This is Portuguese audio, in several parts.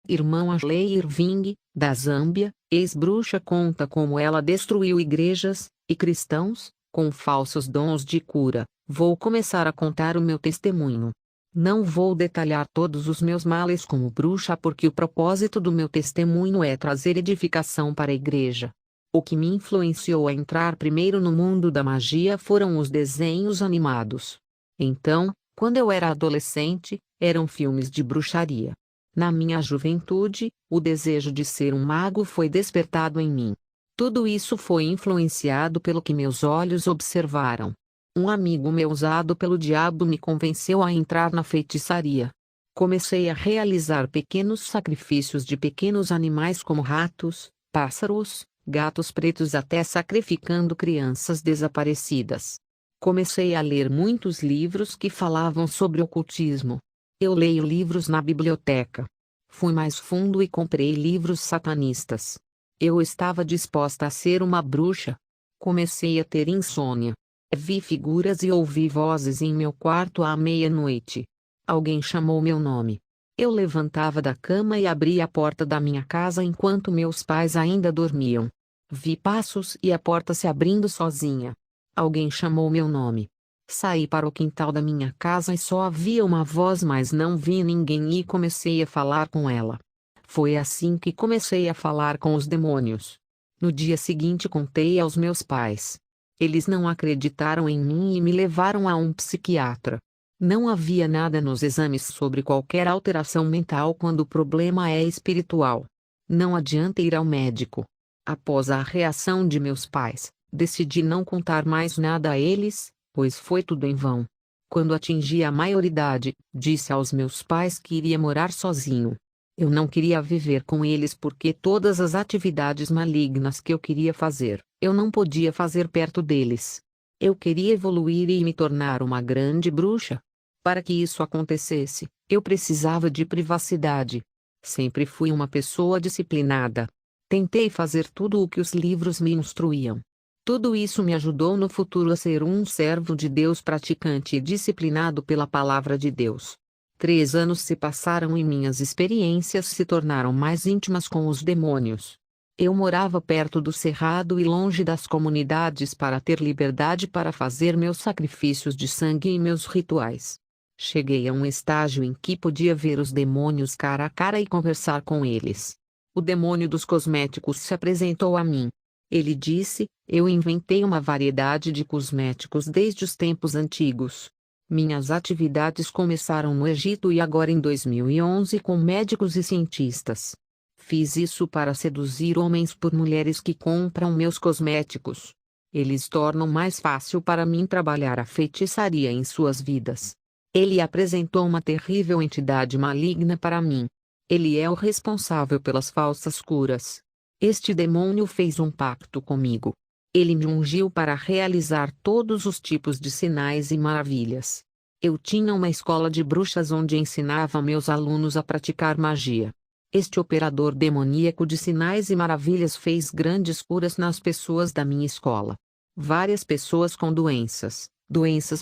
Irmão Ashley Irving, da Zâmbia, ex-bruxa, conta como ela destruiu igrejas e cristãos com falsos dons de cura. Vou começar a contar o meu testemunho. Não vou detalhar todos os meus males como bruxa porque o propósito do meu testemunho é trazer edificação para a igreja. O que me influenciou a entrar primeiro no mundo da magia foram os desenhos animados. Então, quando eu era adolescente, eram filmes de bruxaria. Na minha juventude, o desejo de ser um mago foi despertado em mim. Tudo isso foi influenciado pelo que meus olhos observaram. Um amigo meu usado pelo diabo me convenceu a entrar na feitiçaria. Comecei a realizar pequenos sacrifícios de pequenos animais como ratos, pássaros, gatos pretos, até sacrificando crianças desaparecidas. Comecei a ler muitos livros que falavam sobre ocultismo. Eu leio livros na biblioteca. Fui mais fundo e comprei livros satanistas. Eu estava disposta a ser uma bruxa. Comecei a ter insônia. Vi figuras e ouvi vozes em meu quarto à meia-noite. Alguém chamou meu nome. Eu levantava da cama e abria a porta da minha casa enquanto meus pais ainda dormiam. Vi passos e a porta se abrindo sozinha. Alguém chamou meu nome. Saí para o quintal da minha casa e só havia uma voz, mas não vi ninguém, e comecei a falar com ela. Foi assim que comecei a falar com os demônios. No dia seguinte contei aos meus pais. Eles não acreditaram em mim e me levaram a um psiquiatra. Não havia nada nos exames sobre qualquer alteração mental quando o problema é espiritual. Não adianta ir ao médico. Após a reação de meus pais, decidi não contar mais nada a eles, pois foi tudo em vão. Quando atingi a maioridade, disse aos meus pais que iria morar sozinho. Eu não queria viver com eles porque todas as atividades malignas que eu queria fazer, eu não podia fazer perto deles. Eu queria evoluir e me tornar uma grande bruxa. Para que isso acontecesse, eu precisava de privacidade. Sempre fui uma pessoa disciplinada. Tentei fazer tudo o que os livros me instruíam. Tudo isso me ajudou no futuro a ser um servo de Deus praticante e disciplinado pela palavra de Deus. 3 anos se passaram e minhas experiências se tornaram mais íntimas com os demônios. Eu morava perto do cerrado e longe das comunidades para ter liberdade para fazer meus sacrifícios de sangue e meus rituais. Cheguei a um estágio em que podia ver os demônios cara a cara e conversar com eles. O demônio dos cosméticos se apresentou a mim. Ele disse: eu inventei uma variedade de cosméticos desde os tempos antigos. Minhas atividades começaram no Egito e agora em 2011 com médicos e cientistas. Fiz isso para seduzir homens por mulheres que compram meus cosméticos. Eles tornam mais fácil para mim trabalhar a feitiçaria em suas vidas. Ele apresentou uma terrível entidade maligna para mim. Ele é o responsável pelas falsas curas. Este demônio fez um pacto comigo. Ele me ungiu para realizar todos os tipos de sinais e maravilhas. Eu tinha uma escola de bruxas onde ensinava meus alunos a praticar magia. Este operador demoníaco de sinais e maravilhas fez grandes curas nas pessoas da minha escola. Várias pessoas com doenças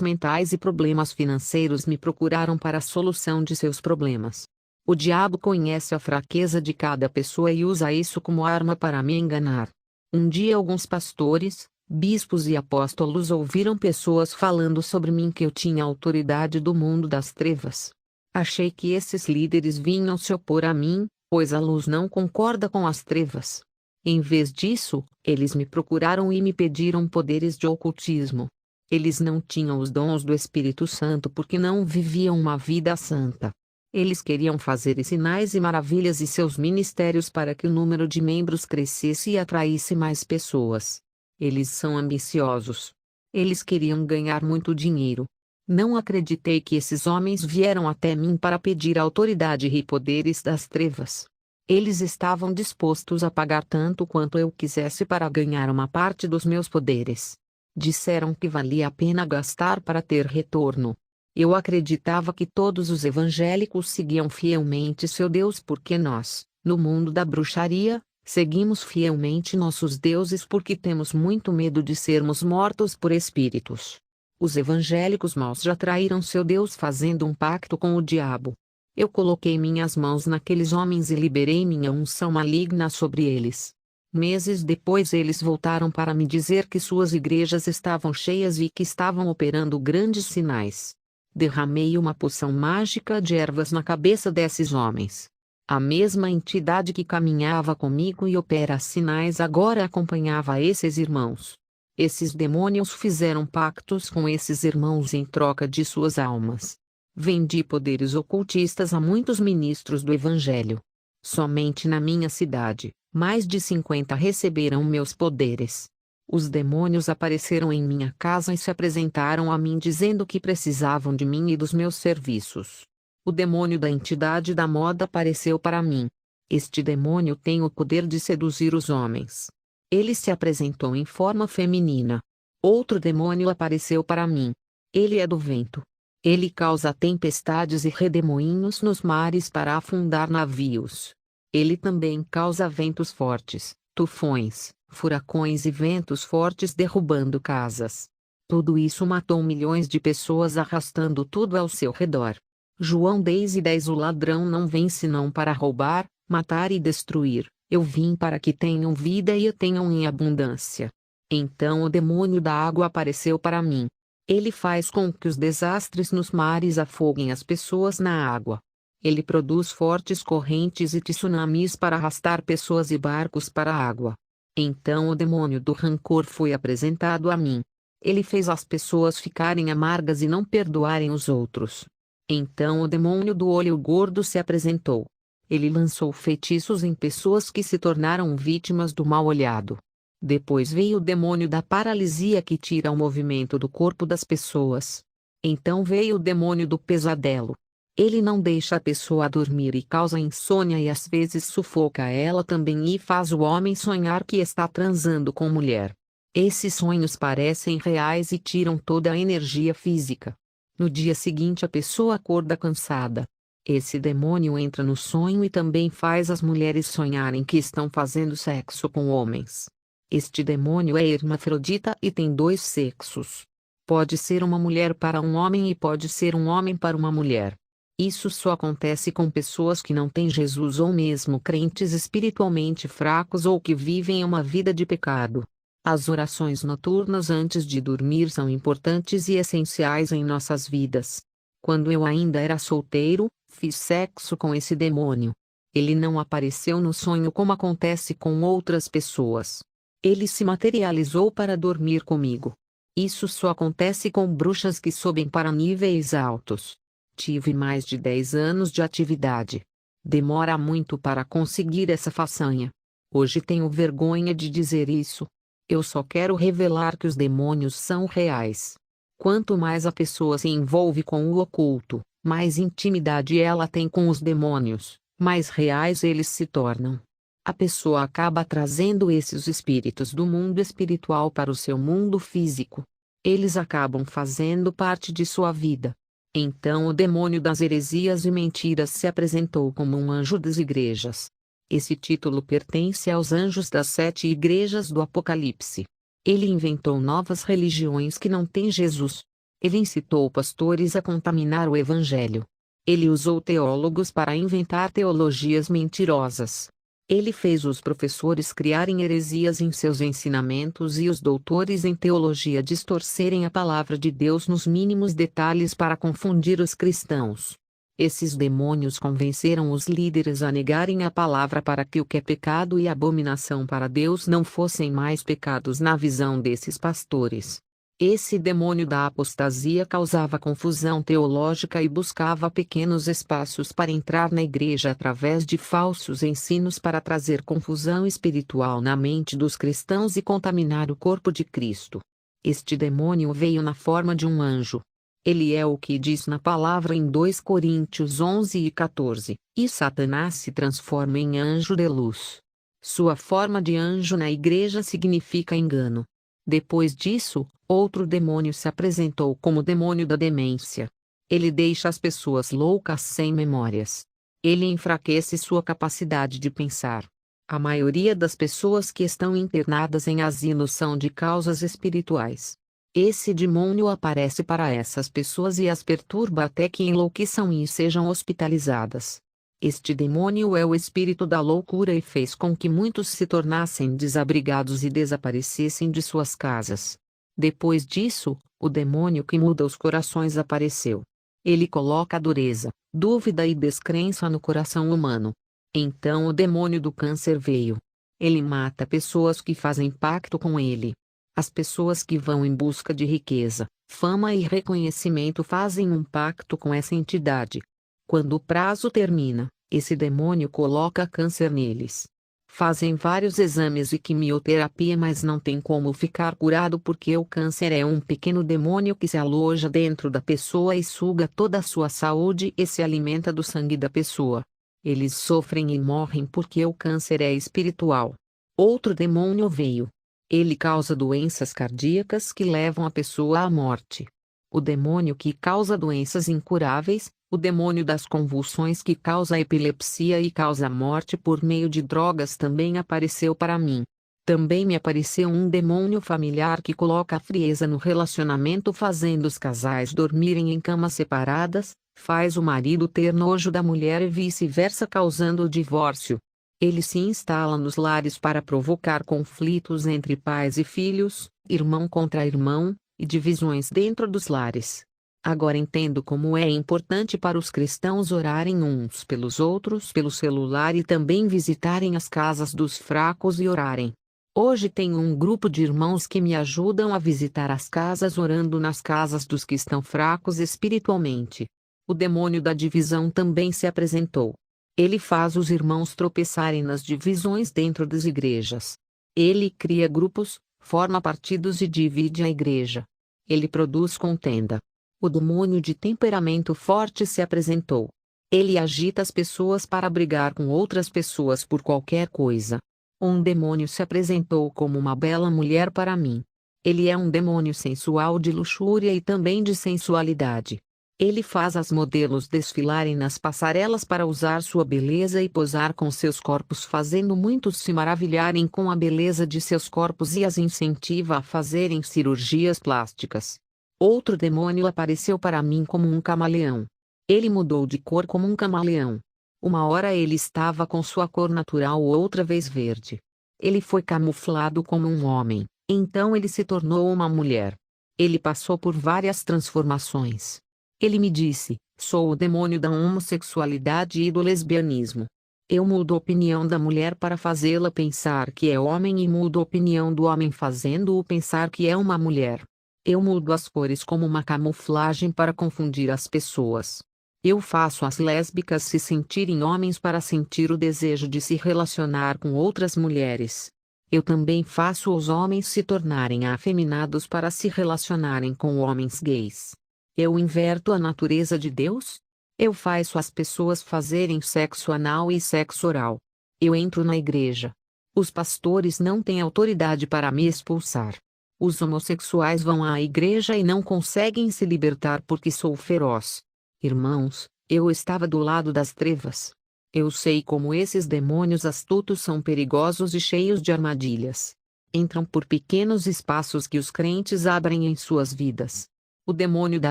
mentais e problemas financeiros me procuraram para a solução de seus problemas. O diabo conhece a fraqueza de cada pessoa e usa isso como arma para me enganar. Um dia alguns pastores, bispos e apóstolos ouviram pessoas falando sobre mim que eu tinha autoridade do mundo das trevas. Achei que esses líderes vinham se opor a mim, pois a luz não concorda com as trevas. Em vez disso, eles me procuraram e me pediram poderes de ocultismo. Eles não tinham os dons do Espírito Santo porque não viviam uma vida santa. Eles queriam fazer sinais e maravilhas e seus ministérios para que o número de membros crescesse e atraísse mais pessoas. Eles são ambiciosos. Eles queriam ganhar muito dinheiro. Não acreditei que esses homens vieram até mim para pedir autoridade e poderes das trevas. Eles estavam dispostos a pagar tanto quanto eu quisesse para ganhar uma parte dos meus poderes. Disseram que valia a pena gastar para ter retorno. Eu acreditava que todos os evangélicos seguiam fielmente seu Deus porque nós, no mundo da bruxaria, seguimos fielmente nossos deuses porque temos muito medo de sermos mortos por espíritos. Os evangélicos maus já traíram seu Deus fazendo um pacto com o diabo. Eu coloquei minhas mãos naqueles homens e liberei minha unção maligna sobre eles. Meses depois eles voltaram para me dizer que suas igrejas estavam cheias e que estavam operando grandes sinais. Derramei uma poção mágica de ervas na cabeça desses homens. A mesma entidade que caminhava comigo e opera sinais agora acompanhava esses irmãos. Esses demônios fizeram pactos com esses irmãos em troca de suas almas. Vendi poderes ocultistas a muitos ministros do Evangelho. Somente na minha cidade, mais de 50 receberam meus poderes. Os demônios apareceram em minha casa e se apresentaram a mim dizendo que precisavam de mim e dos meus serviços. O demônio da entidade da moda apareceu para mim. Este demônio tem o poder de seduzir os homens. Ele se apresentou em forma feminina. Outro demônio apareceu para mim. Ele é do vento. Ele causa tempestades e redemoinhos nos mares para afundar navios. Ele também causa ventos fortes, tufões, furacões e ventos fortes derrubando casas. Tudo isso matou milhões de pessoas arrastando tudo ao seu redor. João 10:10 O ladrão não vem senão para roubar, matar e destruir. Eu vim para que tenham vida e a tenham em abundância. Então o demônio da água apareceu para mim. Ele faz com que os desastres nos mares afoguem as pessoas na água. Ele produz fortes correntes e tsunamis para arrastar pessoas e barcos para a água. Então o demônio do rancor foi apresentado a mim. Ele fez as pessoas ficarem amargas e não perdoarem os outros. Então o demônio do olho gordo se apresentou. Ele lançou feitiços em pessoas que se tornaram vítimas do mal olhado. Depois veio o demônio da paralisia que tira o movimento do corpo das pessoas. Então veio o demônio do pesadelo. Ele não deixa a pessoa dormir e causa insônia e às vezes sufoca ela também e faz o homem sonhar que está transando com mulher. Esses sonhos parecem reais e tiram toda a energia física. No dia seguinte a pessoa acorda cansada. Esse demônio entra no sonho e também faz as mulheres sonharem que estão fazendo sexo com homens. Este demônio é hermafrodita e tem dois sexos. Pode ser uma mulher para um homem e pode ser um homem para uma mulher. Isso só acontece com pessoas que não têm Jesus ou mesmo crentes espiritualmente fracos ou que vivem uma vida de pecado. As orações noturnas antes de dormir são importantes e essenciais em nossas vidas. Quando eu ainda era solteiro, fiz sexo com esse demônio. Ele não apareceu no sonho como acontece com outras pessoas. Ele se materializou para dormir comigo. Isso só acontece com bruxas que sobem para níveis altos. Tive mais de 10 anos de atividade. Demora muito para conseguir essa façanha. Hoje tenho vergonha de dizer isso. Eu só quero revelar que os demônios são reais. Quanto mais a pessoa se envolve com o oculto, mais intimidade ela tem com os demônios, mais reais eles se tornam. A pessoa acaba trazendo esses espíritos do mundo espiritual para o seu mundo físico. Eles acabam fazendo parte de sua vida. Então o demônio das heresias e mentiras se apresentou como um anjo das igrejas. Esse título pertence aos anjos das 7 igrejas do Apocalipse. Ele inventou novas religiões que não têm Jesus. Ele incitou pastores a contaminar o Evangelho. Ele usou teólogos para inventar teologias mentirosas. Ele fez os professores criarem heresias em seus ensinamentos e os doutores em teologia distorcerem a palavra de Deus nos mínimos detalhes para confundir os cristãos. Esses demônios convenceram os líderes a negarem a palavra para que o que é pecado e abominação para Deus não fossem mais pecados na visão desses pastores. Esse demônio da apostasia causava confusão teológica e buscava pequenos espaços para entrar na igreja através de falsos ensinos para trazer confusão espiritual na mente dos cristãos e contaminar o corpo de Cristo. Este demônio veio na forma de um anjo. Ele é o que diz na palavra em 2 Coríntios 11:14, e Satanás se transforma em anjo de luz. Sua forma de anjo na igreja significa engano. Depois disso, outro demônio se apresentou como o demônio da demência. Ele deixa as pessoas loucas sem memórias. Ele enfraquece sua capacidade de pensar. A maioria das pessoas que estão internadas em asilos são de causas espirituais. Esse demônio aparece para essas pessoas e as perturba até que enlouqueçam e sejam hospitalizadas. Este demônio é o espírito da loucura e fez com que muitos se tornassem desabrigados e desaparecessem de suas casas. Depois disso, o demônio que muda os corações apareceu. Ele coloca dureza, dúvida e descrença no coração humano. Então o demônio do câncer veio. Ele mata pessoas que fazem pacto com ele. As pessoas que vão em busca de riqueza, fama e reconhecimento fazem um pacto com essa entidade. Quando o prazo termina, esse demônio coloca câncer neles. Fazem vários exames e quimioterapia, mas não tem como ficar curado porque o câncer é um pequeno demônio que se aloja dentro da pessoa e suga toda a sua saúde e se alimenta do sangue da pessoa. Eles sofrem e morrem porque o câncer é espiritual. Outro demônio veio. Ele causa doenças cardíacas que levam a pessoa à morte. O demônio que causa doenças incuráveis, o demônio das convulsões que causa epilepsia e causa morte por meio de drogas também apareceu para mim. Também me apareceu um demônio familiar que coloca frieza no relacionamento fazendo os casais dormirem em camas separadas, faz o marido ter nojo da mulher e vice-versa causando o divórcio. Ele se instala nos lares para provocar conflitos entre pais e filhos, irmão contra irmão, e divisões dentro dos lares. Agora entendo como é importante para os cristãos orarem uns pelos outros pelo celular e também visitarem as casas dos fracos e orarem. Hoje tenho um grupo de irmãos que me ajudam a visitar as casas orando nas casas dos que estão fracos espiritualmente. O demônio da divisão também se apresentou. Ele faz os irmãos tropeçarem nas divisões dentro das igrejas. Ele cria grupos, forma partidos e divide a igreja. Ele produz contenda. O demônio de temperamento forte se apresentou. Ele agita as pessoas para brigar com outras pessoas por qualquer coisa. Um demônio se apresentou como uma bela mulher para mim. Ele é um demônio sensual de luxúria e também de sensualidade. Ele faz as modelos desfilarem nas passarelas para usar sua beleza e posar com seus corpos, fazendo muitos se maravilharem com a beleza de seus corpos e as incentiva a fazerem cirurgias plásticas. Outro demônio apareceu para mim como um camaleão. Ele mudou de cor como um camaleão. Uma hora ele estava com sua cor natural, outra vez verde. Ele foi camuflado como um homem, então ele se tornou uma mulher. Ele passou por várias transformações. Ele me disse: sou o demônio da homossexualidade e do lesbianismo. Eu mudo a opinião da mulher para fazê-la pensar que é homem e mudo a opinião do homem fazendo-o pensar que é uma mulher. Eu mudo as cores como uma camuflagem para confundir as pessoas. Eu faço as lésbicas se sentirem homens para sentir o desejo de se relacionar com outras mulheres. Eu também faço os homens se tornarem afeminados para se relacionarem com homens gays. Eu inverto a natureza de Deus? Eu faço as pessoas fazerem sexo anal e sexo oral. Eu entro na igreja. Os pastores não têm autoridade para me expulsar. Os homossexuais vão à igreja e não conseguem se libertar porque sou feroz. Irmãos, eu estava do lado das trevas. Eu sei como esses demônios astutos são perigosos e cheios de armadilhas. Entram por pequenos espaços que os crentes abrem em suas vidas. O demônio da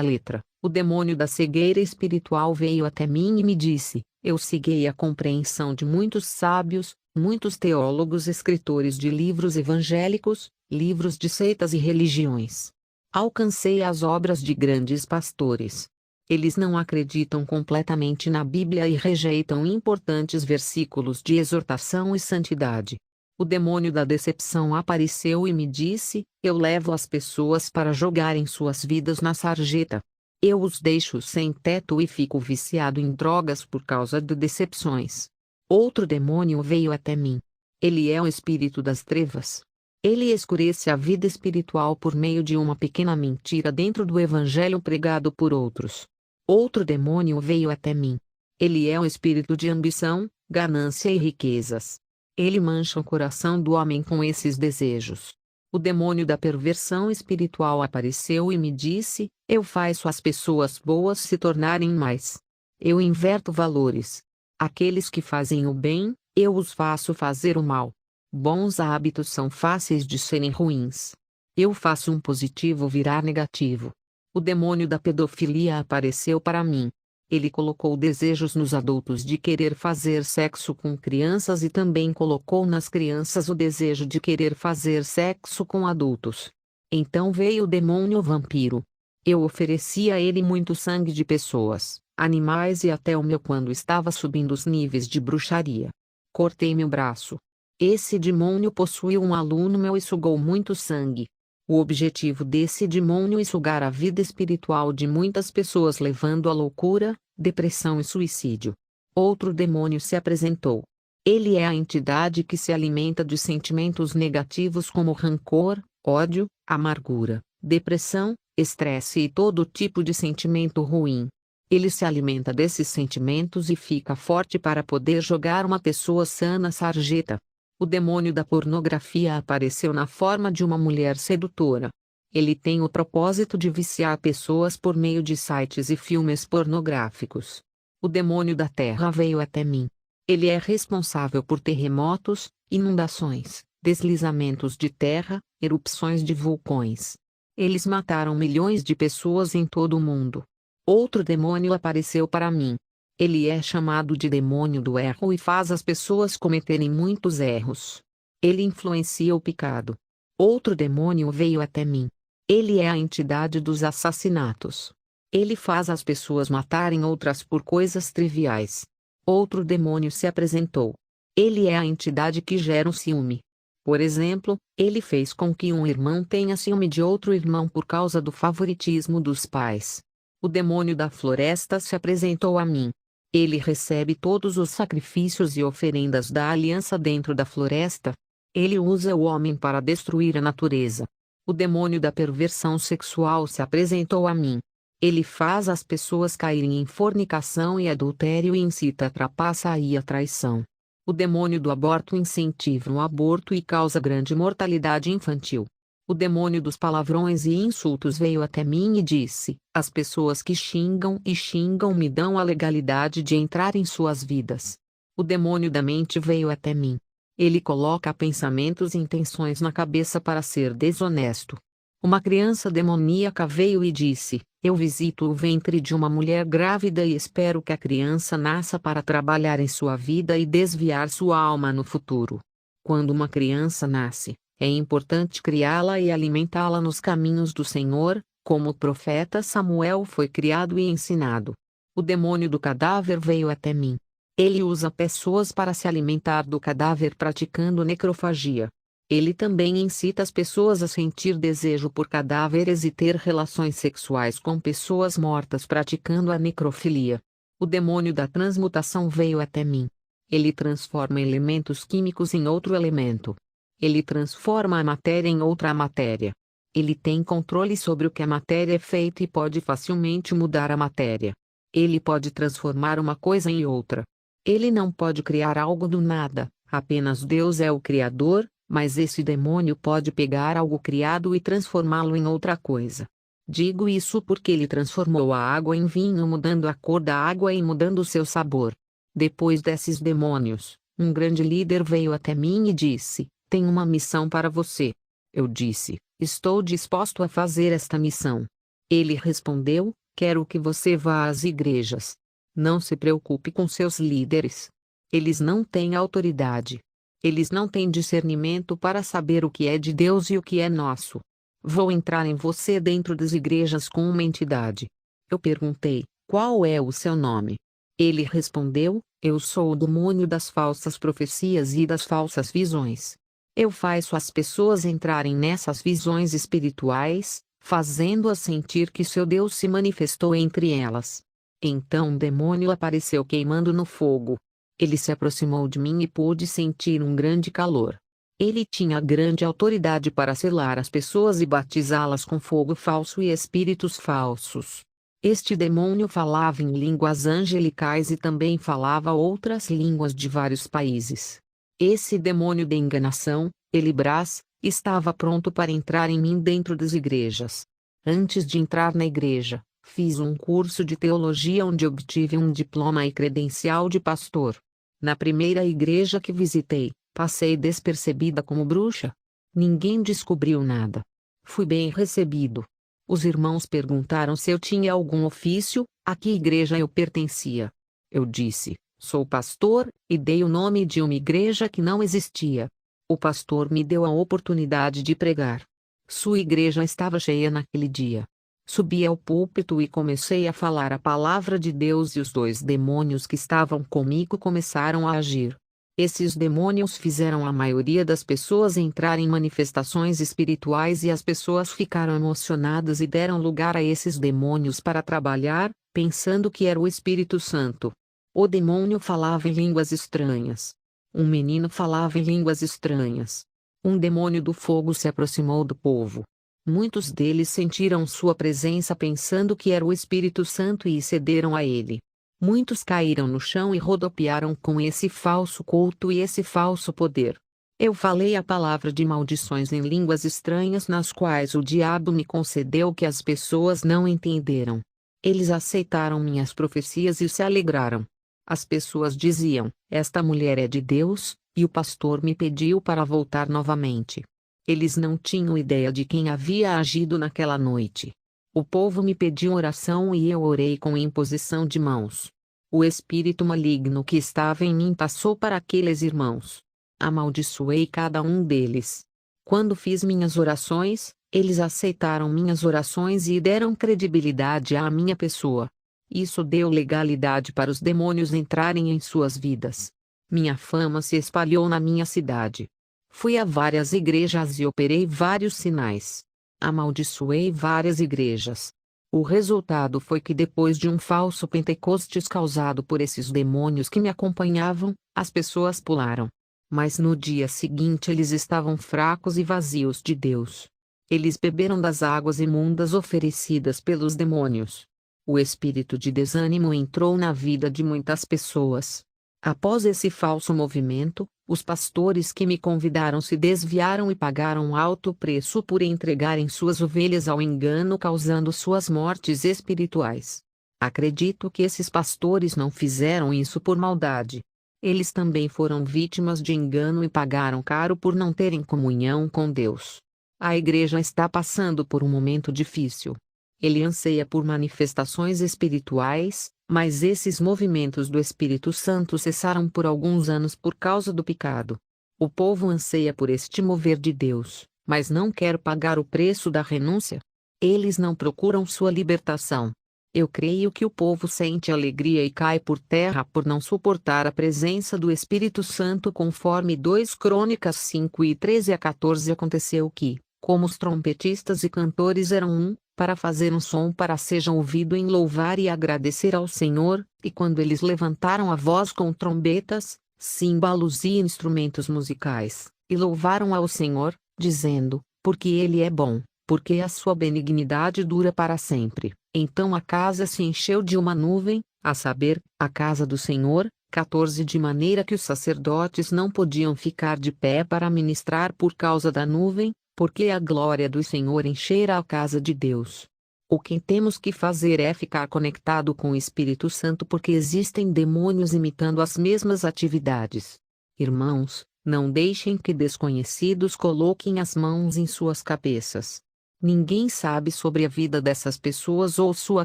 letra, o demônio da cegueira espiritual veio até mim e me disse: eu ceguei a compreensão de muitos sábios, muitos teólogos, escritores de livros evangélicos, livros de seitas e religiões. Alcancei as obras de grandes pastores. Eles não acreditam completamente na Bíblia e rejeitam importantes versículos de exortação e santidade. O demônio da decepção apareceu e me disse: eu levo as pessoas para jogarem suas vidas na sarjeta. Eu os deixo sem teto e fico viciado em drogas por causa de decepções. Outro demônio veio até mim. Ele é o espírito das trevas. Ele escurece a vida espiritual por meio de uma pequena mentira dentro do evangelho pregado por outros. Outro demônio veio até mim. Ele é o espírito de ambição, ganância e riquezas. Ele mancha o coração do homem com esses desejos. O demônio da perversão espiritual apareceu e me disse: eu faço as pessoas boas se tornarem mais. Eu inverto valores. Aqueles que fazem o bem, eu os faço fazer o mal. Bons hábitos são fáceis de serem ruins. Eu faço um positivo virar negativo. O demônio da pedofilia apareceu para mim. Ele colocou desejos nos adultos de querer fazer sexo com crianças e também colocou nas crianças o desejo de querer fazer sexo com adultos. Então veio o demônio vampiro. Eu ofereci a ele muito sangue de pessoas, animais e até o meu quando estava subindo os níveis de bruxaria. Cortei meu braço. Esse demônio possuiu um aluno meu e sugou muito sangue. O objetivo desse demônio é sugar a vida espiritual de muitas pessoas, levando à loucura, depressão e suicídio. Outro demônio se apresentou. Ele é a entidade que se alimenta de sentimentos negativos como rancor, ódio, amargura, depressão, estresse e todo tipo de sentimento ruim. Ele se alimenta desses sentimentos e fica forte para poder jogar uma pessoa sã na sarjeta. O demônio da pornografia apareceu na forma de uma mulher sedutora. Ele tem o propósito de viciar pessoas por meio de sites e filmes pornográficos. O demônio da terra veio até mim. Ele é responsável por terremotos, inundações, deslizamentos de terra, erupções de vulcões. Eles mataram milhões de pessoas em todo o mundo. Outro demônio apareceu para mim. Ele é chamado de demônio do erro e faz as pessoas cometerem muitos erros. Ele influencia o pecado. Outro demônio veio até mim. Ele é a entidade dos assassinatos. Ele faz as pessoas matarem outras por coisas triviais. Outro demônio se apresentou. Ele é a entidade que gera o ciúme. Por exemplo, ele fez com que um irmão tenha ciúme de outro irmão por causa do favoritismo dos pais. O demônio da floresta se apresentou a mim. Ele recebe todos os sacrifícios e oferendas da aliança dentro da floresta. Ele usa o homem para destruir a natureza. O demônio da perversão sexual se apresentou a mim. Ele faz as pessoas caírem em fornicação e adultério e incita a trapaça e a traição. O demônio do aborto incentiva o aborto e causa grande mortalidade infantil. O demônio dos palavrões e insultos veio até mim e disse: as pessoas que xingam e xingam me dão a legalidade de entrar em suas vidas. O demônio da mente veio até mim. Ele coloca pensamentos e intenções na cabeça para ser desonesto. Uma criança demoníaca veio e disse: eu visito o ventre de uma mulher grávida e espero que a criança nasça para trabalhar em sua vida e desviar sua alma no futuro. Quando uma criança nasce, é importante criá-la e alimentá-la nos caminhos do Senhor, como o profeta Samuel foi criado e ensinado. O demônio do cadáver veio até mim. Ele usa pessoas para se alimentar do cadáver praticando necrofagia. Ele também incita as pessoas a sentir desejo por cadáveres e ter relações sexuais com pessoas mortas praticando a necrofilia. O demônio da transmutação veio até mim. Ele transforma elementos químicos em outro elemento. Ele transforma a matéria em outra matéria. Ele tem controle sobre o que a matéria é feita e pode facilmente mudar a matéria. Ele pode transformar uma coisa em outra. Ele não pode criar algo do nada, apenas Deus é o Criador, mas esse demônio pode pegar algo criado e transformá-lo em outra coisa. Digo isso porque ele transformou a água em vinho, mudando a cor da água e mudando o seu sabor. Depois desses demônios, um grande líder veio até mim e disse: tenho uma missão para você. Eu disse: estou disposto a fazer esta missão. Ele respondeu: quero que você vá às igrejas. Não se preocupe com seus líderes. Eles não têm autoridade. Eles não têm discernimento para saber o que é de Deus e o que é nosso. Vou entrar em você dentro das igrejas com uma entidade. Eu perguntei: qual é o seu nome? Ele respondeu: eu sou o demônio das falsas profecias e das falsas visões. Eu faço as pessoas entrarem nessas visões espirituais, fazendo-as sentir que seu Deus se manifestou entre elas. Então o demônio apareceu queimando no fogo. Ele se aproximou de mim e pude sentir um grande calor. Ele tinha grande autoridade para selar as pessoas e batizá-las com fogo falso e espíritos falsos. Este demônio falava em línguas angelicais e também falava outras línguas de vários países. Esse demônio de enganação, Elibras, estava pronto para entrar em mim dentro das igrejas. Antes de entrar na igreja, fiz um curso de teologia onde obtive um diploma e credencial de pastor. Na primeira igreja que visitei, passei despercebida como bruxa. Ninguém descobriu nada. Fui bem recebido. Os irmãos perguntaram se eu tinha algum ofício, a que igreja eu pertencia. Eu disse: sou pastor, e dei o nome de uma igreja que não existia. O pastor me deu a oportunidade de pregar. Sua igreja estava cheia naquele dia. Subi ao púlpito e comecei a falar a palavra de Deus, e os 2 demônios que estavam comigo começaram a agir. Esses demônios fizeram a maioria das pessoas entrar em manifestações espirituais, e as pessoas ficaram emocionadas e deram lugar a esses demônios para trabalhar, pensando que era o Espírito Santo. O demônio falava em línguas estranhas. Um menino falava em línguas estranhas. Um demônio do fogo se aproximou do povo. Muitos deles sentiram sua presença pensando que era o Espírito Santo e cederam a ele. Muitos caíram no chão e rodopiaram com esse falso culto e esse falso poder. Eu falei a palavra de maldições em línguas estranhas, nas quais o diabo me concedeu, que as pessoas não entenderam. Eles aceitaram minhas profecias e se alegraram. As pessoas diziam: esta mulher é de Deus, e o pastor me pediu para voltar novamente. Eles não tinham ideia de quem havia agido naquela noite. O povo me pediu oração e eu orei com imposição de mãos. O espírito maligno que estava em mim passou para aqueles irmãos. Amaldiçoei cada um deles. Quando fiz minhas orações, eles aceitaram minhas orações e deram credibilidade à minha pessoa. Isso deu legalidade para os demônios entrarem em suas vidas. Minha fama se espalhou na minha cidade. Fui a várias igrejas e operei vários sinais. Amaldiçoei várias igrejas. O resultado foi que, depois de um falso Pentecostes causado por esses demônios que me acompanhavam, as pessoas pularam. Mas no dia seguinte eles estavam fracos e vazios de Deus. Eles beberam das águas imundas oferecidas pelos demônios. O espírito de desânimo entrou na vida de muitas pessoas. Após esse falso movimento, os pastores que me convidaram se desviaram e pagaram alto preço por entregarem suas ovelhas ao engano, causando suas mortes espirituais. Acredito que esses pastores não fizeram isso por maldade. Eles também foram vítimas de engano e pagaram caro por não terem comunhão com Deus. A igreja está passando por um momento difícil. Ele anseia por manifestações espirituais, mas esses movimentos do Espírito Santo cessaram por alguns anos por causa do pecado. O povo anseia por este mover de Deus, mas não quer pagar o preço da renúncia. Eles não procuram sua libertação. Eu creio que o povo sente alegria e cai por terra por não suportar a presença do Espírito Santo, conforme 2 Crônicas 5:13-14. Aconteceu que, como os trompetistas e cantores eram para fazer um som para sejam ouvido em louvar e agradecer ao Senhor, e quando eles levantaram a voz com trombetas, símbolos e instrumentos musicais, e louvaram ao Senhor, dizendo: porque Ele é bom, porque a sua benignidade dura para sempre. Então a casa se encheu de uma nuvem, a saber, a casa do Senhor. 14. De maneira que os sacerdotes não podiam ficar de pé para ministrar por causa da nuvem, porque a glória do Senhor enchera a casa de Deus. O que temos que fazer é ficar conectado com o Espírito Santo, porque existem demônios imitando as mesmas atividades. Irmãos, não deixem que desconhecidos coloquem as mãos em suas cabeças. Ninguém sabe sobre a vida dessas pessoas ou sua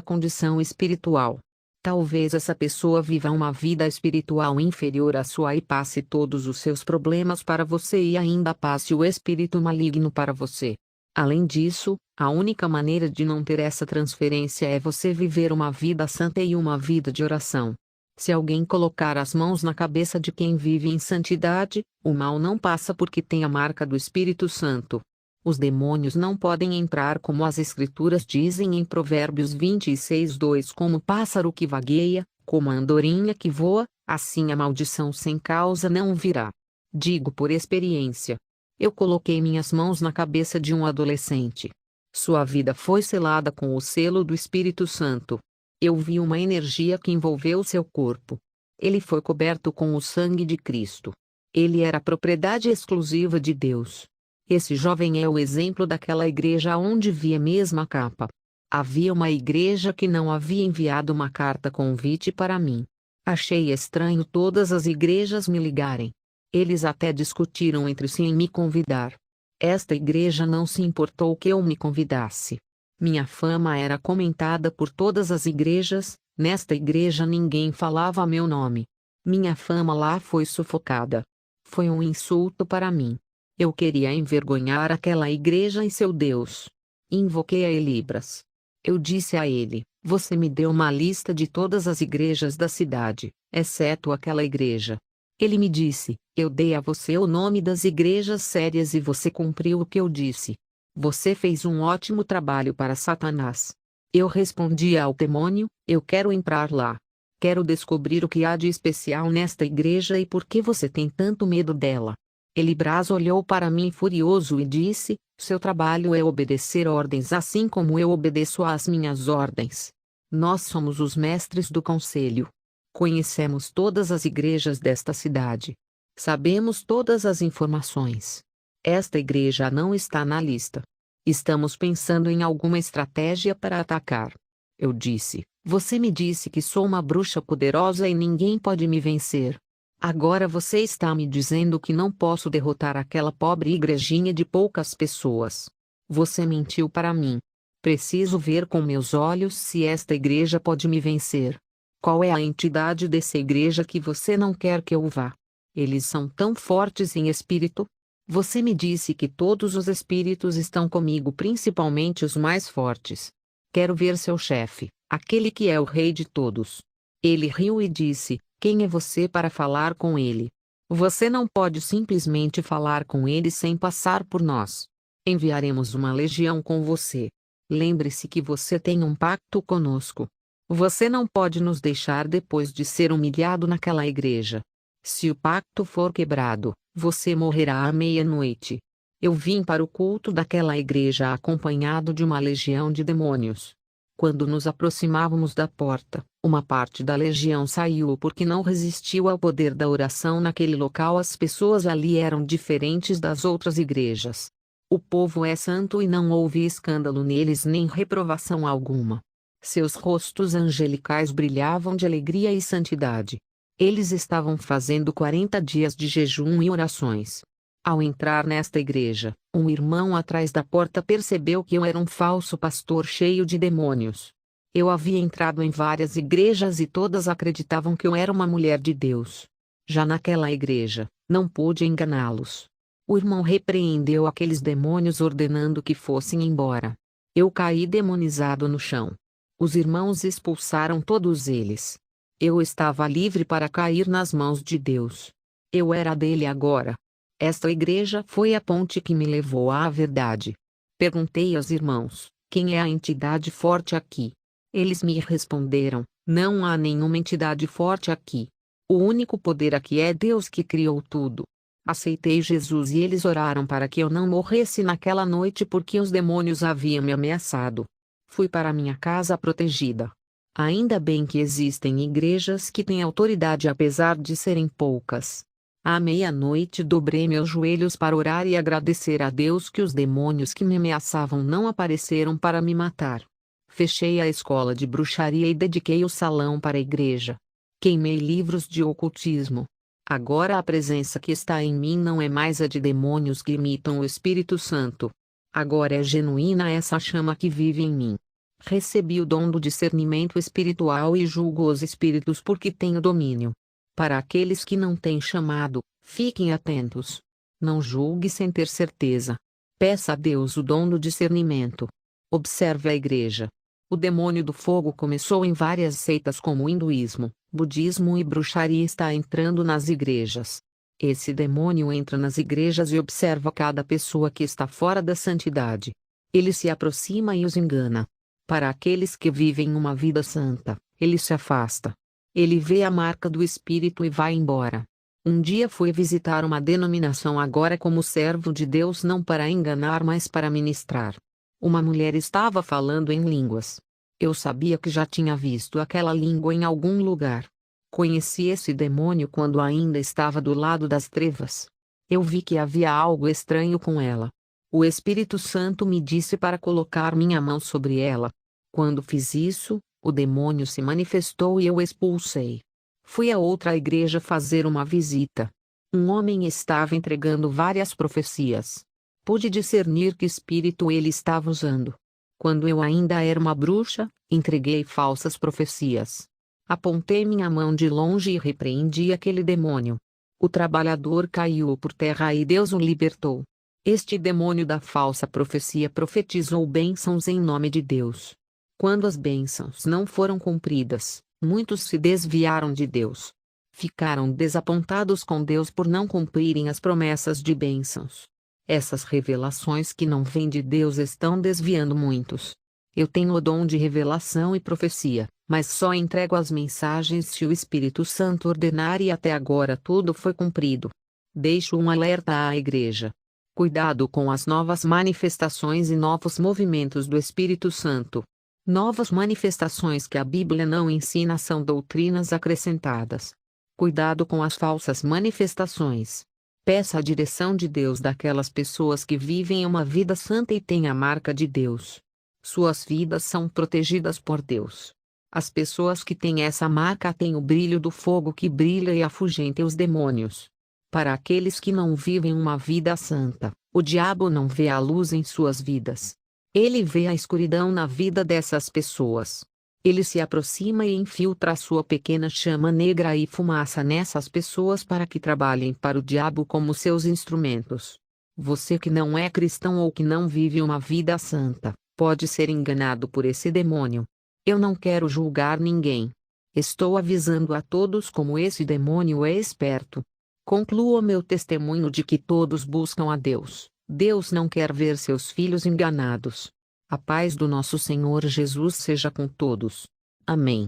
condição espiritual. Talvez essa pessoa viva uma vida espiritual inferior à sua e passe todos os seus problemas para você e ainda passe o espírito maligno para você. Além disso, a única maneira de não ter essa transferência é você viver uma vida santa e uma vida de oração. Se alguém colocar as mãos na cabeça de quem vive em santidade, o mal não passa porque tem a marca do Espírito Santo. Os demônios não podem entrar, como as Escrituras dizem em Provérbios 26:2, como pássaro que vagueia, como a andorinha que voa, assim a maldição sem causa não virá. Digo por experiência. Eu coloquei minhas mãos na cabeça de um adolescente. Sua vida foi selada com o selo do Espírito Santo. Eu vi uma energia que envolveu seu corpo. Ele foi coberto com o sangue de Cristo. Ele era propriedade exclusiva de Deus. Esse jovem é o exemplo daquela igreja onde vi a mesma capa. Havia uma igreja que não havia enviado uma carta convite para mim. Achei estranho todas as igrejas me ligarem. Eles até discutiram entre si em me convidar. Esta igreja não se importou que eu me convidasse. Minha fama era comentada por todas as igrejas, nesta igreja ninguém falava meu nome. Minha fama lá foi sufocada. Foi um insulto para mim. Eu queria envergonhar aquela igreja e seu Deus. Invoquei a Elibras. Eu disse a ele: você me deu uma lista de todas as igrejas da cidade, exceto aquela igreja. Ele me disse: eu dei a você o nome das igrejas sérias e você cumpriu o que eu disse. Você fez um ótimo trabalho para Satanás. Eu respondi ao demônio: eu quero entrar lá. Quero descobrir o que há de especial nesta igreja e por que você tem tanto medo dela. Elibras olhou para mim furioso e disse: seu trabalho é obedecer ordens assim como eu obedeço às minhas ordens. Nós somos os mestres do conselho. Conhecemos todas as igrejas desta cidade. Sabemos todas as informações. Esta igreja não está na lista. Estamos pensando em alguma estratégia para atacar. Eu disse: você me disse que sou uma bruxa poderosa e ninguém pode me vencer. Agora você está me dizendo que não posso derrotar aquela pobre igrejinha de poucas pessoas. Você mentiu para mim. Preciso ver com meus olhos se esta igreja pode me vencer. Qual é a entidade dessa igreja que você não quer que eu vá? Eles são tão fortes em espírito? Você me disse que todos os espíritos estão comigo, principalmente os mais fortes. Quero ver seu chefe, aquele que é o rei de todos. Ele riu e disse: quem é você para falar com ele? Você não pode simplesmente falar com ele sem passar por nós. Enviaremos uma legião com você. Lembre-se que você tem um pacto conosco. Você não pode nos deixar depois de ser humilhado naquela igreja. Se o pacto for quebrado, você morrerá à meia-noite. Eu vim para o culto daquela igreja acompanhado de uma legião de demônios. Quando nos aproximávamos da porta, uma parte da legião saiu porque não resistiu ao poder da oração naquele local. As pessoas ali eram diferentes das outras igrejas. O povo é santo e não houve escândalo neles nem reprovação alguma. Seus rostos angelicais brilhavam de alegria e santidade. Eles estavam fazendo 40 dias de jejum e orações. Ao entrar nesta igreja, um irmão atrás da porta percebeu que eu era um falso pastor cheio de demônios. Eu havia entrado em várias igrejas e todas acreditavam que eu era uma mulher de Deus. Já naquela igreja, não pude enganá-los. O irmão repreendeu aqueles demônios ordenando que fossem embora. Eu caí demonizado no chão. Os irmãos expulsaram todos eles. Eu estava livre para cair nas mãos de Deus. Eu era dele agora. Esta igreja foi a ponte que me levou à verdade. Perguntei aos irmãos: quem é a entidade forte aqui? Eles me responderam: não há nenhuma entidade forte aqui. O único poder aqui é Deus que criou tudo. Aceitei Jesus e eles oraram para que eu não morresse naquela noite porque os demônios haviam me ameaçado. Fui para minha casa protegida. Ainda bem que existem igrejas que têm autoridade apesar de serem poucas. À meia-noite dobrei meus joelhos para orar e agradecer a Deus que os demônios que me ameaçavam não apareceram para me matar. Fechei a escola de bruxaria e dediquei o salão para a igreja. Queimei livros de ocultismo. Agora a presença que está em mim não é mais a de demônios que imitam o Espírito Santo. Agora é genuína essa chama que vive em mim. Recebi o dom do discernimento espiritual e julgo os espíritos porque tenho domínio. Para aqueles que não têm chamado, fiquem atentos. Não julgue sem ter certeza. Peça a Deus o dom do discernimento. Observe a igreja. O demônio do fogo começou em várias seitas como o hinduísmo, budismo e bruxaria está entrando nas igrejas. Esse demônio entra nas igrejas e observa cada pessoa que está fora da santidade. Ele se aproxima e os engana. Para aqueles que vivem uma vida santa, ele se afasta. Ele vê a marca do Espírito e vai embora. Um dia fui visitar uma denominação agora como servo de Deus não para enganar mas para ministrar. Uma mulher estava falando em línguas. Eu sabia que já tinha visto aquela língua em algum lugar. Conheci esse demônio quando ainda estava do lado das trevas. Eu vi que havia algo estranho com ela. O Espírito Santo me disse para colocar minha mão sobre ela. Quando fiz isso, o demônio se manifestou e eu expulsei. Fui a outra igreja fazer uma visita. Um homem estava entregando várias profecias. Pude discernir que espírito ele estava usando. Quando eu ainda era uma bruxa, entreguei falsas profecias. Apontei minha mão de longe e repreendi aquele demônio. O trabalhador caiu por terra e Deus o libertou. Este demônio da falsa profecia profetizou bênçãos em nome de Deus. Quando as bênçãos não foram cumpridas, muitos se desviaram de Deus. Ficaram desapontados com Deus por não cumprirem as promessas de bênçãos. Essas revelações que não vêm de Deus estão desviando muitos. Eu tenho o dom de revelação e profecia, mas só entrego as mensagens se o Espírito Santo ordenar e até agora tudo foi cumprido. Deixo um alerta à igreja. Cuidado com as novas manifestações e novos movimentos do Espírito Santo. Novas manifestações que a Bíblia não ensina são doutrinas acrescentadas. Cuidado com as falsas manifestações. Peça a direção de Deus daquelas pessoas que vivem uma vida santa e têm a marca de Deus. Suas vidas são protegidas por Deus. As pessoas que têm essa marca têm o brilho do fogo que brilha e afugenta os demônios. Para aqueles que não vivem uma vida santa, o diabo não vê a luz em suas vidas. Ele vê a escuridão na vida dessas pessoas. Ele se aproxima e infiltra a sua pequena chama negra e fumaça nessas pessoas para que trabalhem para o diabo como seus instrumentos. Você que não é cristão ou que não vive uma vida santa, pode ser enganado por esse demônio. Eu não quero julgar ninguém. Estou avisando a todos como esse demônio é esperto. Concluo meu testemunho de que todos buscam a Deus. Deus não quer ver seus filhos enganados. A paz do nosso Senhor Jesus seja com todos. Amém.